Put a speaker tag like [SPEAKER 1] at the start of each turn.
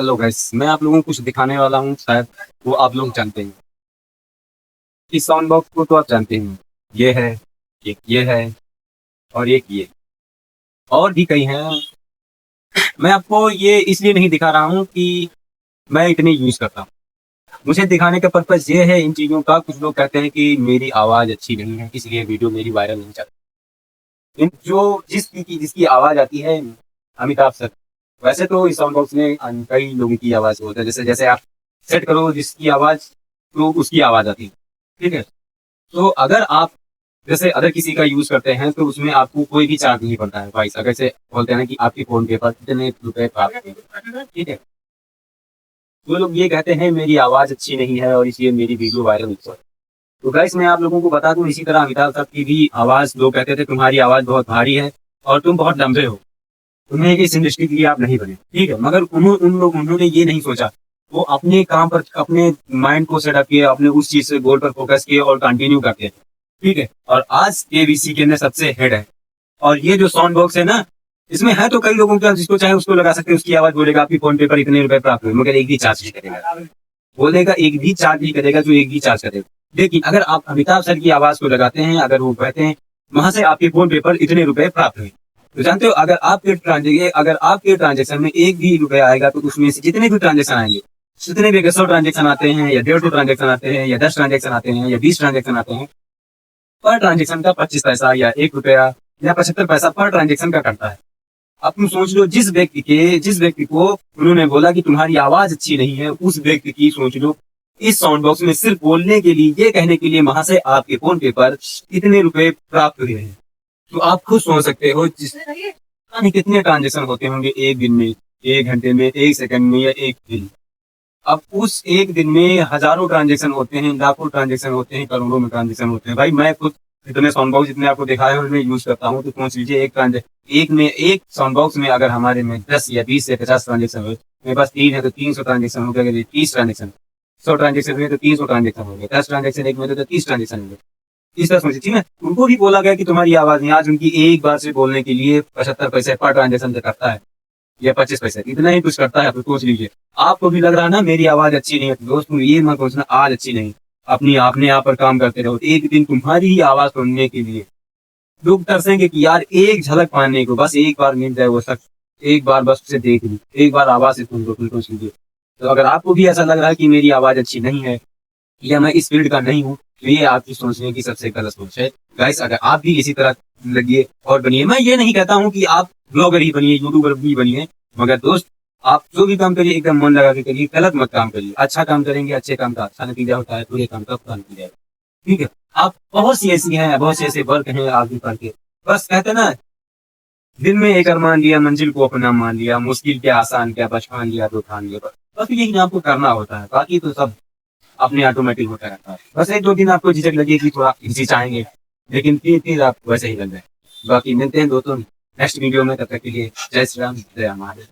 [SPEAKER 1] Hello guys, मैं आप लोगों को कुछ दिखाने वाला हूँ, शायद वो आप लोग जानते हैं। इस साउंड बॉक्स को तो आप जानते हैं। ये है, एक ये है और एक ये। और भी कई हैं। मैं आपको ये इसलिए नहीं दिखा रहा हूँ कि मैं इतने यूज करता हूँ। मुझे दिखाने का पर्पज ये है इन चीजों का। कुछ लोग कहते हैं कि मेरी आवाज अच्छी नहीं है, इसलिए वीडियो मेरी वायरल नहीं जाती। इन जो जिसकी आवाज आती है, अमिताभ सर। वैसे तो इस साउंड बॉक्स में कई लोगों की आवाज होता है। जैसे जैसे आप सेट करो जिसकी आवाज, तो उसकी आवाज आती है। ठीक है। तो अगर आप जैसे अगर किसी का यूज करते हैं तो उसमें आपको कोई भी चार्ज नहीं पड़ता है भाई। अगर से बोलते हैं कि आपके फोन पे पर कितने रुपए प्राप्त हुए, ठीक है। वो लोग ये कहते हैं मेरी आवाज अच्छी नहीं है और इसलिए मेरी वीडियो वायरल नहीं हुई। तो गाइस मैं आप लोगों को बता दूं, इसी तरह अमिताभ साहब की भी आवाज, लोग कहते थे तुम्हारी आवाज बहुत भारी है और तुम बहुत लंबे हो, तुम्हें इस इंडस्ट्री के लिए आप नहीं बने। ठीक है। मगर उन्होंने ये नहीं सोचा। वो अपने काम पर, अपने माइंड को सेटअप किए, अपने उस चीज से गोल पर फोकस किए और कंटिन्यू करते हैं। ठीक है। और आज केबीसी के अंदर सबसे हेड है। और ये जो साउंड बॉक्स है ना, इसमें है तो कई लोगों का, जिसको चाहे उसको लगा सकते हैं। उसकी आवाज बोलेगा आपकी फोन पे पर इतने रुपए प्राप्त हुए, मगर एक भी चार्ज नहीं करेगा। बोलेगा एक भी चार्ज नहीं करेगा, जो एक भी चार्ज करेगा। लेकिन अगर आप अमिताभ सर की आवाज को लगाते हैं, अगर वो कहते हैं वहां से आपके फोन पे पर इतने रुपए प्राप्त हुए, तो जानते हो अगर आपके ट्रांजेक्शन में एक भी रुपया आएगा तो उसमें से जितने भी ट्रांजेक्शन आएंगे, जितने भी 100 ट्रांजेक्शन आते हैं या 150 ट्रांजेक्शन आते हैं या 10 ट्रांजेक्शन आते हैं या 20 ट्रांजेक्शन आते हैं, पर ट्रांजेक्शन का 25 पैसा या 1 रुपया या 75 पैसा पर ट्रांजेक्शन का कटता है। अब तुम सोच लो, जिस व्यक्ति को उन्होंने बोला कि तुम्हारी आवाज अच्छी नहीं है, उस व्यक्ति की सोच लो इस साउंड बॉक्स में सिर्फ बोलने के लिए, ये कहने के लिए वहां से आपके फोन पे पर कितने रुपए प्राप्त हुए हैं। तो आप खुद सोच सकते हो कितने ट्रांजेक्शन होते होंगे एक दिन में, 1 घंटे में, 1 सेकंड में या एक दिन। अब उस एक दिन में हजारों ट्रांजेक्शन होते हैं, लाखों ट्रांजेक्शन होते हैं, करोड़ों में ट्रांजेक्शन होते हैं। भाई मैं खुद इतने साउंड बॉक्स जितने आपको दिखाए हैं उनमें यूज करता हूँ, तो सोच लीजिए एक साउंड बॉक्स में अगर हमारे में 10 या 20 या 50 ट्रांजेक्शन हो, मेरे पास 3 है तो 300 ट्रांजेक्शन हो गए, 30 ट्रांजेक्शन, 100 ट्रांजेक्शन हुए तो 300 ट्रांजेक्शन हो गए, 10 ट्रांजेक्शन एक में तो 30 ट्रांजेक्शन हो गए। इस तरह समझिए। ठीक है। उनको भी बोला गया कि तुम्हारी आवाज नहीं, आज उनकी एक बार से बोलने के लिए 75 पैसे पर ट्रांजेक्शन करता है या 25 पैसे, इतना ही कुछ करता है। तो सोच लीजिए, आपको भी लग रहा है ना मेरी आवाज अच्छी नहीं है, तो दोस्तों ये मत सोचना आज अच्छी नहीं। अपनी आपने आप पर काम करते रहो, एक दिन तुम्हारी ही आवाज सुनने के लिए लोग तरसेंगे कि यार एक झलक पाने को, बस एक बार मिल जाए वो शख्स, एक बार बस उसे देख ली, एक बार आवाज से सुन लो, बिल्कुल लीजिए। तो अगर आपको भी ऐसा लग रहा है कि मेरी आवाज अच्छी नहीं है या मैं इस फील्ड का नहीं हूँ, तो ये आपकी सोचने की सबसे गलत सोच है। गाइस अगर आप भी इसी तरह लगिए और बनिए, मैं ये नहीं कहता हूँ कि आप ब्लॉगर ही बनिए, यूट्यूबर भी बनिए, मगर दोस्त आप जो भी काम करिए एकदम मन लगा के करिए, गलत मत काम करिए। अच्छा काम करेंगे, अच्छे काम का अच्छा नतीजा होता है, बुरे काम का बुरा नतीजा। ठीक है। आप बहुत सी ऐसी हैं, बहुत से ऐसे वर्क हैं आगे बढ़ के, बस कहते ना, दिल में एक अरमान लिया, मंजिल को अपना मान लिया, मुश्किल क्या आसान क्या, बचपन लिया तो ठान लिया। बस यही आपको करना होता है, बाकी तो सब अपने ऑटोमेटिक होता रहता है। बस 1-2 दिन आपको झिझक लगी कि थोड़ा हिचकिचाएंगे, लेकिन फिर आप वैसे ही लग जाए। बाकी मिलते हैं दोस्तों नेक्स्ट वीडियो में, तब तक के लिए जय श्री राम, जय हमारे।